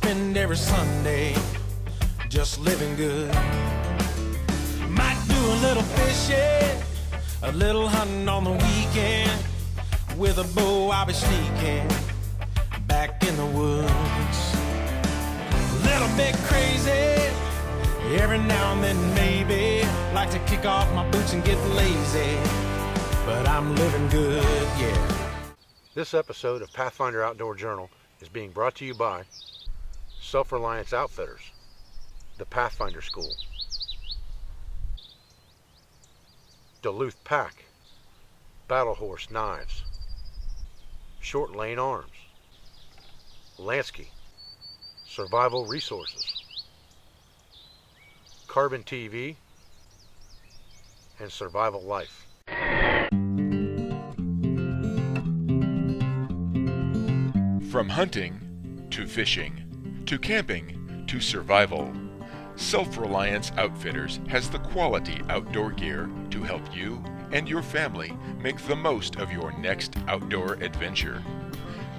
spend every Sunday just living good. Might do a little fishing, a little hunting on the weekend. With a bow I'll be sneaking back in the woods. A little bit crazy, every now and then maybe. Like to kick off my boots and get lazy, but I'm living good, yeah. This episode of Pathfinder Outdoor Journal is being brought to you by Self-Reliance Outfitters, the Pathfinder School, Duluth Pack, Battle Horse Knives, Short Lane Arms, Lansky, Survival Resources, Carbon TV, and Survival Life. From hunting to fishing to camping to survival, Self-Reliance Outfitters has the quality outdoor gear to help you and your family make the most of your next outdoor adventure.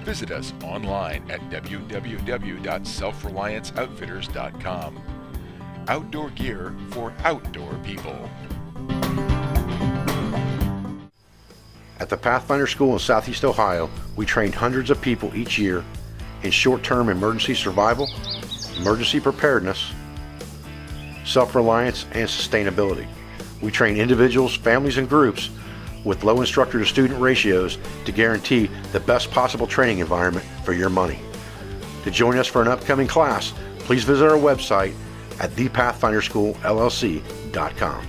Visit us online at www.selfrelianceoutfitters.com. Outdoor gear for outdoor people. At the Pathfinder School in Southeast Ohio, we train hundreds of people each year in short-term emergency survival, emergency preparedness, self-reliance, and sustainability. We train individuals, families, and groups with low instructor-to-student ratios to guarantee the best possible training environment for your money. To join us for an upcoming class, please visit our website at thepathfinderschoolllc.com.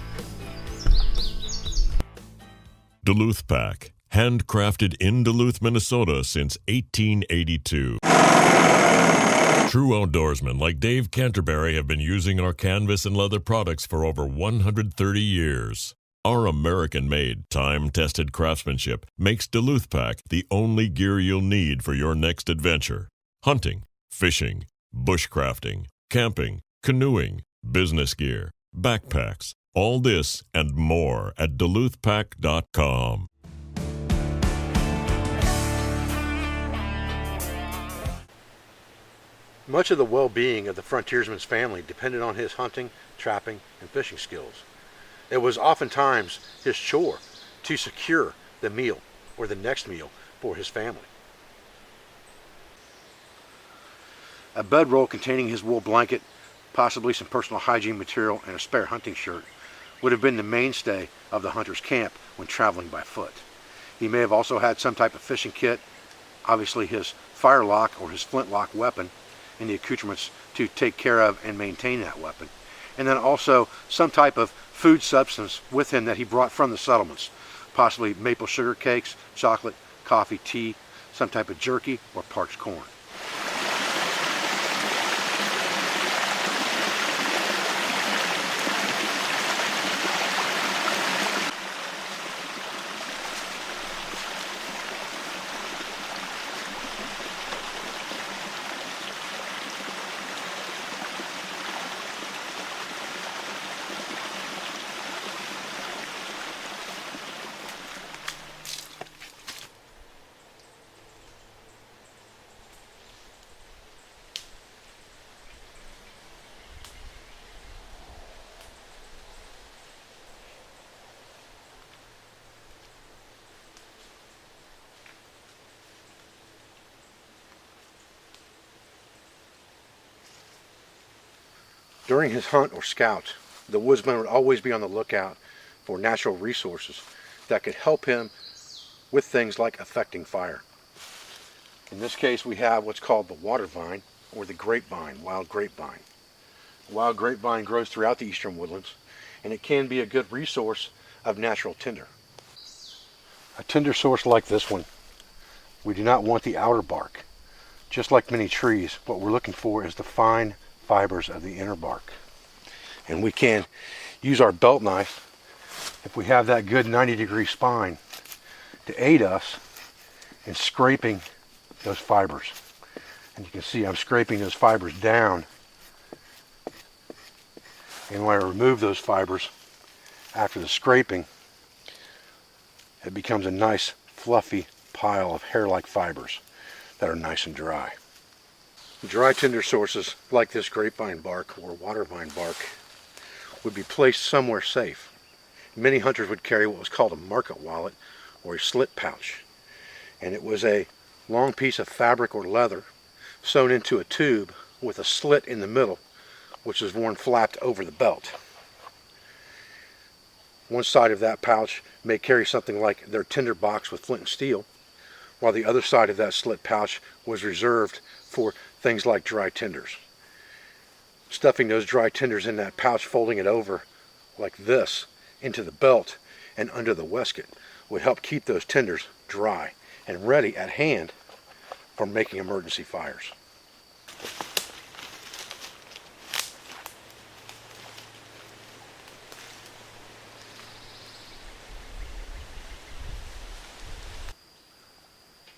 Duluth Pack, handcrafted in Duluth, Minnesota since 1882. True outdoorsmen like Dave Canterbury have been using our canvas and leather products for over 130 years. Our American-made, time-tested craftsmanship makes Duluth Pack the only gear you'll need for your next adventure. Hunting, fishing, bushcrafting, camping, canoeing, business gear, backpacks, all this and more at duluthpack.com. Much of the well-being of the frontiersman's family depended on his hunting, trapping, and fishing skills. It was oftentimes his chore to secure the meal or the next meal for his family. A bedroll containing his wool blanket, possibly some personal hygiene material, and a spare hunting shirt would have been the mainstay of the hunter's camp when traveling by foot. He may have also had some type of fishing kit, obviously his firelock or his flintlock weapon, and the accoutrements to take care of and maintain that weapon. And then also some type of food substance with him that he brought from the settlements, possibly maple sugar cakes, chocolate, coffee, tea, some type of jerky, or parched corn. During his hunt or scout, the woodsman would always be on the lookout for natural resources that could help him with things like affecting fire. In this case, we have what's called the water vine or the grapevine, wild grapevine. Wild grapevine grows throughout the eastern woodlands, and it can be a good resource of natural tinder. A tinder source like this one, we do not want the outer bark. Just like many trees, what we're looking for is the fine fibers of the inner bark. And we can use our belt knife, if we have that good 90-degree spine, to aid us in scraping those fibers. And you can see I'm scraping those fibers down. And when I remove those fibers after the scraping, it becomes a nice fluffy pile of hair-like fibers that are nice and dry. Dry tinder sources like this grapevine bark or water vine bark would be placed somewhere safe. Many hunters would carry what was called a market wallet or a slit pouch, and it was a long piece of fabric or leather sewn into a tube with a slit in the middle, which is worn flapped over the belt. One side of that pouch may carry something like their tinder box with flint and steel, while the other side of that slit pouch was reserved for things like dry tinders. Stuffing those dry tinders in that pouch, folding it over like this into the belt and under the waistcoat would help keep those tinders dry and ready at hand for making emergency fires.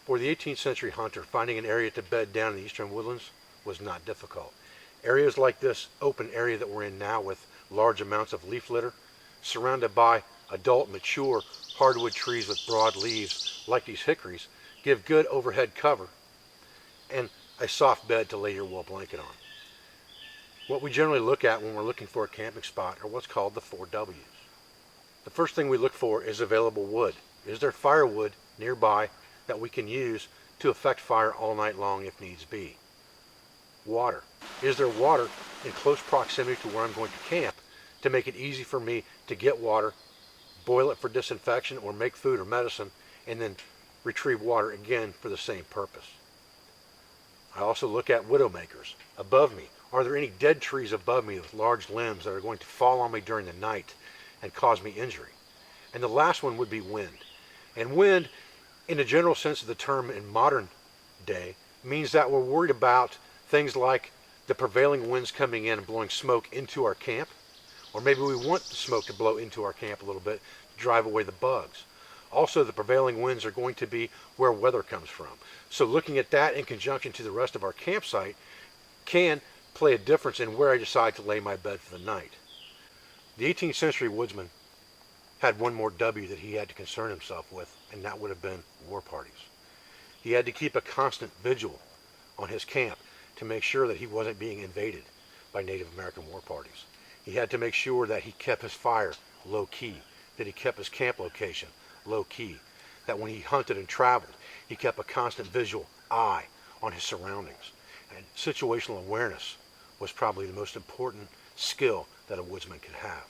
For the 18th century hunter, finding an area to bed down in the eastern woodlands was not difficult. Areas like this open area that we're in now, with large amounts of leaf litter, surrounded by adult, mature hardwood trees with broad leaves like these hickories, give good overhead cover and a soft bed to lay your wool blanket on. What we generally look at when we're looking for a camping spot are what's called the 4 W's. The first thing we look for is available wood. Is there firewood nearby that we can use to effect fire all night long if needs be? Water. Is there water in close proximity to where I'm going to camp to make it easy for me to get water, boil it for disinfection or make food or medicine, and then retrieve water again for the same purpose? I also look at widowmakers above me. Are there any dead trees above me with large limbs that are going to fall on me during the night and cause me injury? And the last one would be wind. And wind, in the general sense of the term in modern day, means that we're worried about things like the prevailing winds coming in and blowing smoke into our camp, or maybe we want the smoke to blow into our camp a little bit to drive away the bugs. Also, the prevailing winds are going to be where weather comes from. So looking at that in conjunction to the rest of our campsite can play a difference in where I decide to lay my bed for the night. The 18th century woodsman had one more W that he had to concern himself with, and that would have been war parties. He had to keep a constant vigil on his camp to make sure that he wasn't being invaded by Native American war parties. He had to make sure that he kept his fire low key, that he kept his camp location low key, that when he hunted and traveled, he kept a constant visual eye on his surroundings. And situational awareness was probably the most important skill that a woodsman could have.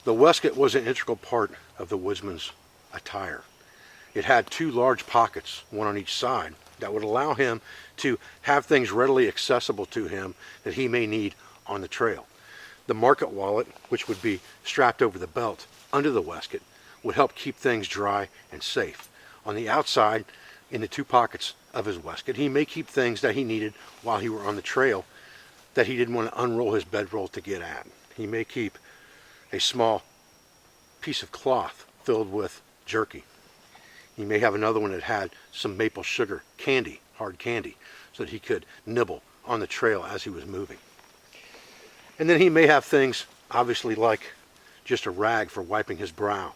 The waistcoat was an integral part of the Woodsman's attire. It had two large pockets, one on each side, that would allow him to have things readily accessible to him that he may need on the trail. The market wallet, which would be strapped over the belt under the waistcoat, would help keep things dry and safe. On the outside, in the two pockets of his waistcoat, he may keep things that he needed while he were on the trail that he didn't want to unroll his bedroll to get at. He may keep a small piece of cloth filled with jerky. He may have another one that had some maple sugar candy, hard candy, so that he could nibble on the trail as he was moving. And then he may have things, obviously, like just a rag for wiping his brow,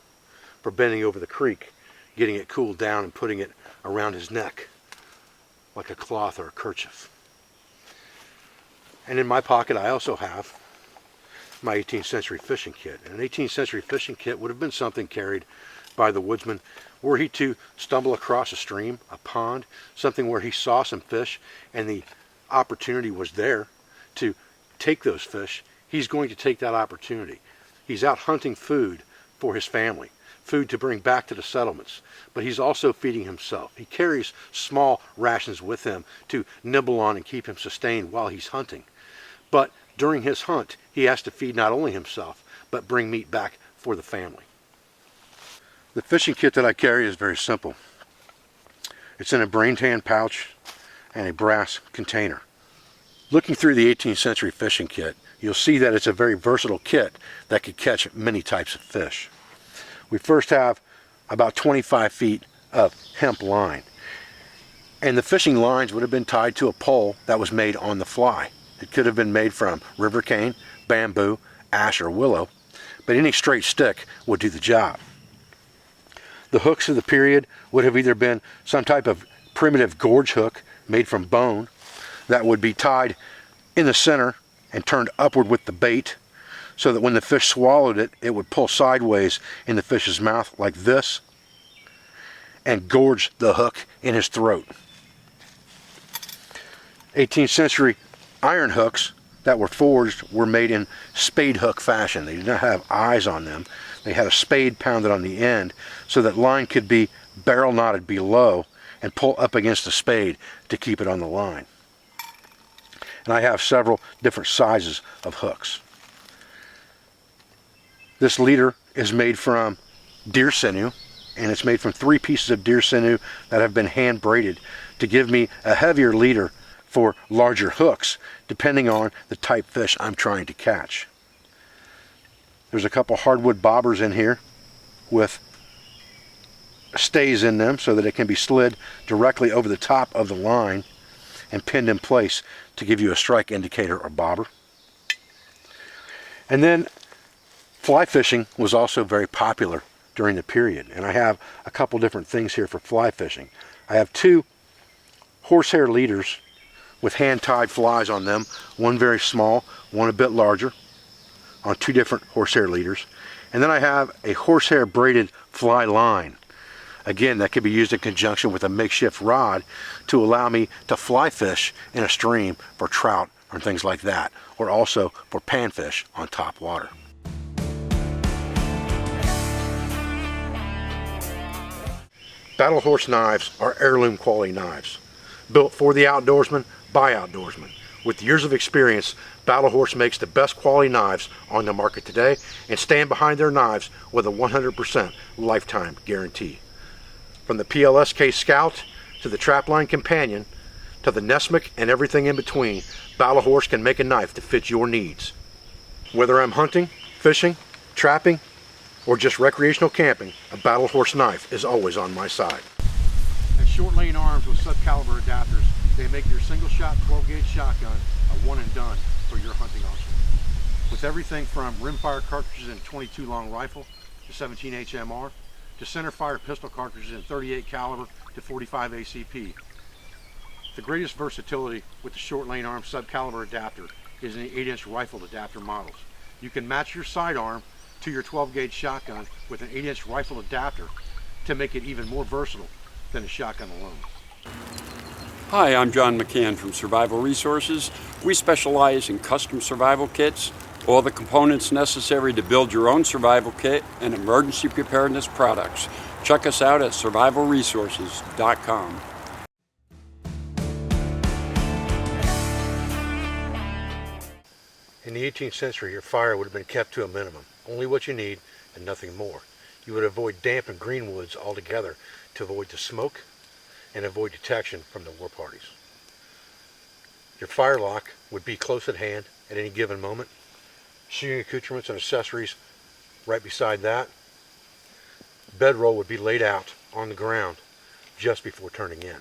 for bending over the creek, getting it cooled down and putting it around his neck, like a cloth or a kerchief. And in my pocket, I also have my 18th century fishing kit. And an 18th century fishing kit would have been something carried by the woodsman were he to stumble across a stream, a pond, something where he saw some fish and the opportunity was there to take those fish. He's going to take that opportunity. He's out hunting food for his family, food to bring back to the settlements, but he's also feeding himself. He carries small rations with him to nibble on and keep him sustained while he's hunting. But during his hunt, he has to feed not only himself, but bring meat back for the family. The fishing kit that I carry is very simple. It's in a brain tan pouch and a brass container. Looking through the 18th century fishing kit, you'll see that it's a very versatile kit that could catch many types of fish. We first have about 25 feet of hemp line. And the fishing lines would have been tied to a pole that was made on the fly. It could have been made from river cane, bamboo, ash, or willow, but any straight stick would do the job. The hooks of the period would have either been some type of primitive gorge hook made from bone that would be tied in the center and turned upward with the bait, so that when the fish swallowed it, it would pull sideways in the fish's mouth like this and gorge the hook in his throat. 18th century iron hooks that were forged were made in spade hook fashion. They did not have eyes on them. They had a spade pounded on the end so that line could be barrel knotted below and pull up against the spade to keep it on the line. And I have several different sizes of hooks. This leader is made from deer sinew, and it's made from 3 pieces of deer sinew that have been hand braided to give me a heavier leader for larger hooks, depending on the type fish I'm trying to catch. There's a couple hardwood bobbers in here with stays in them so that it can be slid directly over the top of the line and pinned in place to give you a strike indicator or bobber. And then fly fishing was also very popular during the period, and I have a couple different things here for fly fishing. I have 2 horsehair leaders with hand-tied flies on them, one very small, one a bit larger, on 2 different horsehair leaders. And then I have a horsehair braided fly line. Again, that could be used in conjunction with a makeshift rod to allow me to fly fish in a stream for trout or things like that, or also for panfish on top water. Battle Horse knives are heirloom quality knives, built for the outdoorsman by outdoorsmen. With years of experience, Battle Horse makes the best quality knives on the market today and stand behind their knives with a 100% lifetime guarantee. From the PLSK Scout to the Trapline Companion to the Nesmic and everything in between, Battle Horse can make a knife to fit your needs. Whether I'm hunting, fishing, trapping, or just recreational camping, a Battle Horse knife is always on my side. And short lane arms with sub-caliber adapters, they make your single-shot 12-gauge shotgun a one and done for your hunting arsenal. With everything from rimfire cartridges in 22 long rifle to 17 HMR to centerfire pistol cartridges in 38 caliber to 45 ACP. The greatest versatility with the short lane arm sub-caliber adapter is in the 8-inch rifle adapter models. You can match your sidearm to your 12-gauge shotgun with an 8-inch rifle adapter to make it even more versatile than a shotgun alone. Hi, I'm John McCann from Survival Resources. We specialize in custom survival kits, all the components necessary to build your own survival kit and emergency preparedness products. Check us out at survivalresources.com. In the 18th century, your fire would have been kept to a minimum, only what you need and nothing more. You would avoid damp and green woods altogether to avoid the smoke and avoid detection from the war parties. Your fire lock would be close at hand at any given moment. Shooting accoutrements and accessories right beside that. Bedroll would be laid out on the ground just before turning in.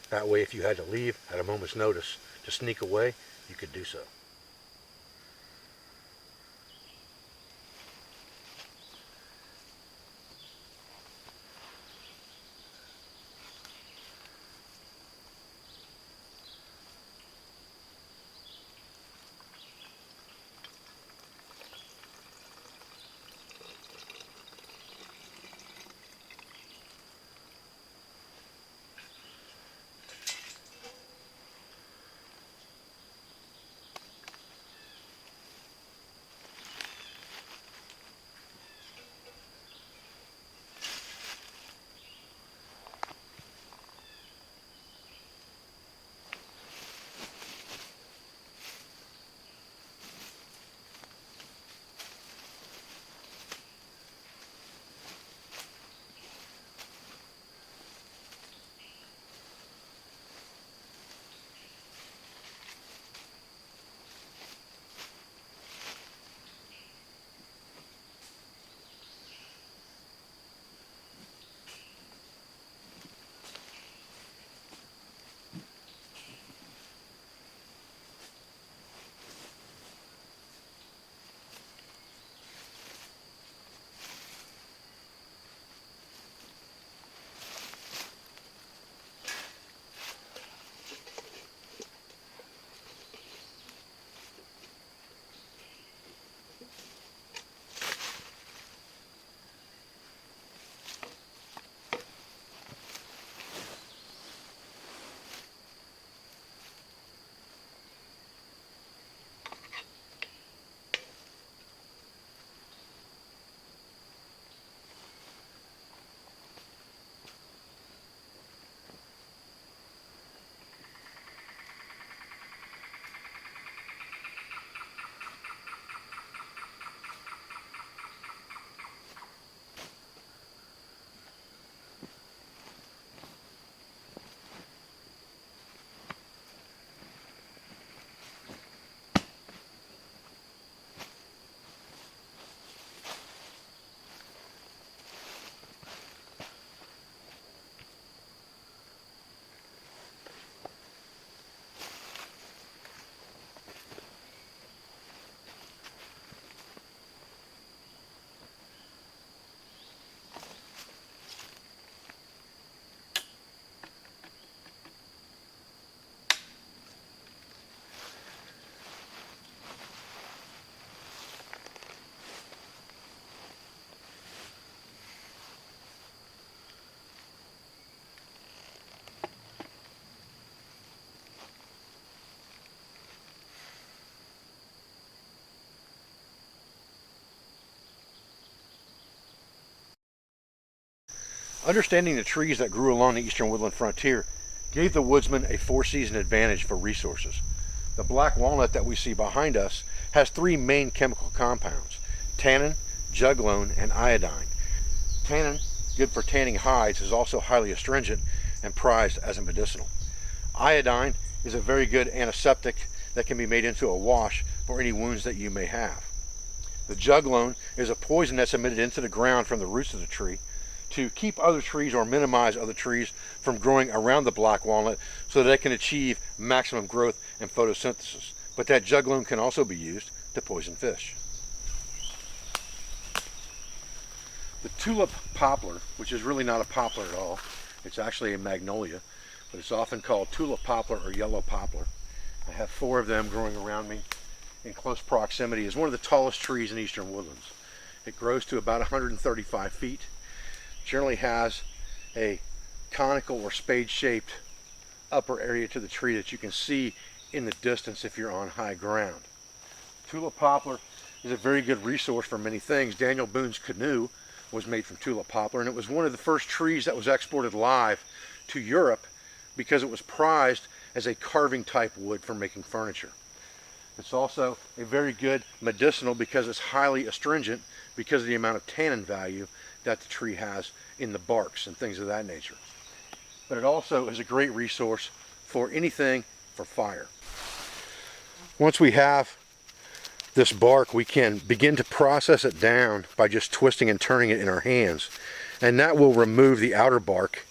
That way, if you had to leave at a moment's notice to sneak away, you could do so. Understanding the trees that grew along the eastern woodland frontier gave the woodsman a four-season advantage for resources. The black walnut that we see behind us has three main chemical compounds: tannin, juglone, and iodine. Tannin, good for tanning hides, is also highly astringent and prized as a medicinal. Iodine is a very good antiseptic that can be made into a wash for any wounds that you may have. The juglone is a poison that's emitted into the ground from the roots of the tree to keep other trees or minimize other trees from growing around the black walnut so that it can achieve maximum growth and photosynthesis. But that juglone can also be used to poison fish. The tulip poplar, which is really not a poplar at all, it's actually a magnolia, but it's often called tulip poplar or yellow poplar. I have four of them growing around me in close proximity. It's one of the tallest trees in eastern woodlands. It grows to about 135 feet. Generally has a conical or spade-shaped upper area to the tree that you can see in the distance if you're on high ground. Tulip poplar is a very good resource for many things. Daniel Boone's canoe was made from tulip poplar, and it was one of the first trees that was exported live to Europe because it was prized as a carving type wood for making furniture. It's also a very good medicinal because it's highly astringent because of the amount of tannin value that the tree has in the barks and things of that nature. But it also is a great resource for anything for fire. Once we have this bark, we can begin to process it down by just twisting and turning it in our hands, and that will remove the outer bark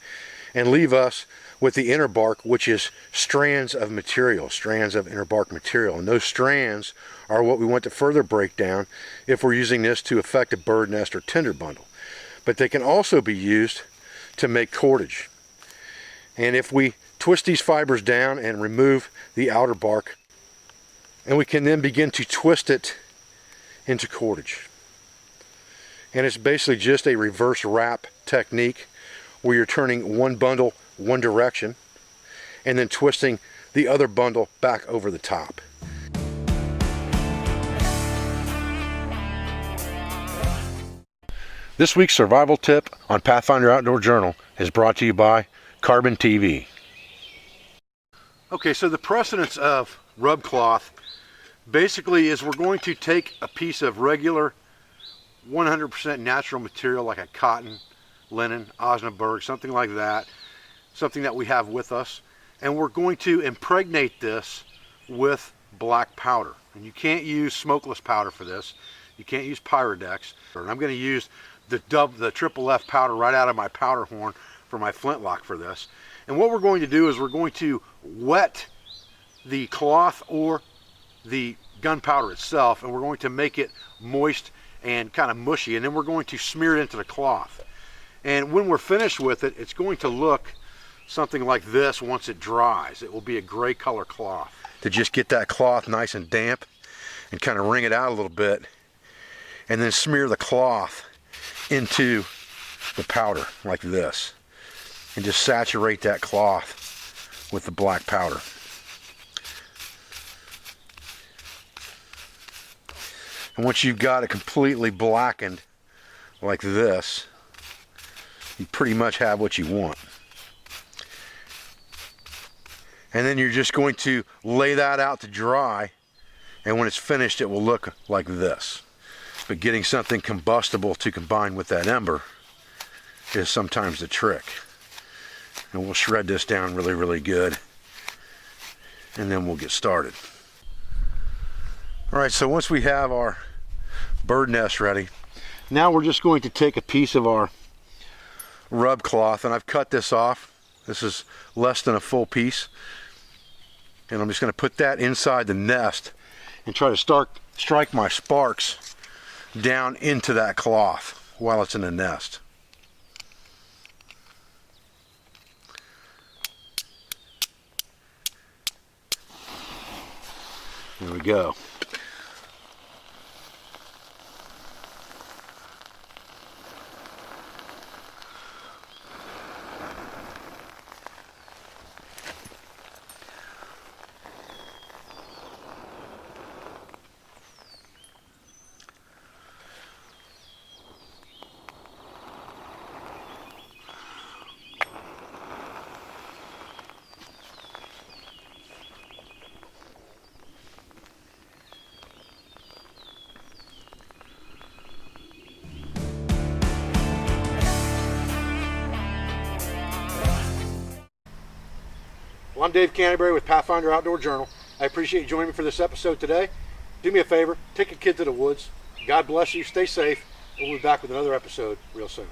and leave us with the inner bark, which is strands of material, strands of inner bark material. And those strands are what we want to further break down if we're using this to affect a bird nest or tinder bundle. But they can also be used to make cordage. And if we twist these fibers down and remove the outer bark, and we can then begin to twist it into cordage. And it's basically just a reverse wrap technique where you're turning one bundle one direction and then twisting the other bundle back over the top. This week's survival tip on Pathfinder Outdoor Journal is brought to you by Carbon TV. Okay, so the precedence of rub cloth basically is we're going to take a piece of regular 100% natural material like a cotton, linen, Osnaburg, something like that, something that we have with us, and we're going to impregnate this with black powder. And you can't use smokeless powder for this. You can't use Pyrodex. And I'm going to use the triple F powder right out of my powder horn for my flintlock for this. And what we're going to do is we're going to wet the cloth or the gunpowder itself, and we're going to make it moist and kind of mushy, and then we're going to smear it into the cloth. And when we're finished with it, it's going to look something like this once it dries. It will be a gray color cloth. To just get that cloth nice and damp and kind of wring it out a little bit, and then smear the cloth into the powder like this, and just saturate that cloth with the black powder. And once you've got it completely blackened like this, you pretty much have what you want. And then you're just going to lay that out to dry, and when it's finished it will look like this. But getting something combustible to combine with that ember is sometimes the trick. And we'll shred this down really, really good, and then we'll get started. Alright, so once we have our bird nest ready, now we're just going to take a piece of our rub cloth, and I've cut this off. This is less than a full piece, and I'm just going to put that inside the nest and try to strike my sparks down into that cloth while it's in the nest. There we go. Well, I'm Dave Canterbury with Pathfinder Outdoor Journal. I appreciate you joining me for this episode today. Do me a favor, take a kid to the woods. God bless you, stay safe, and we'll be back with another episode real soon.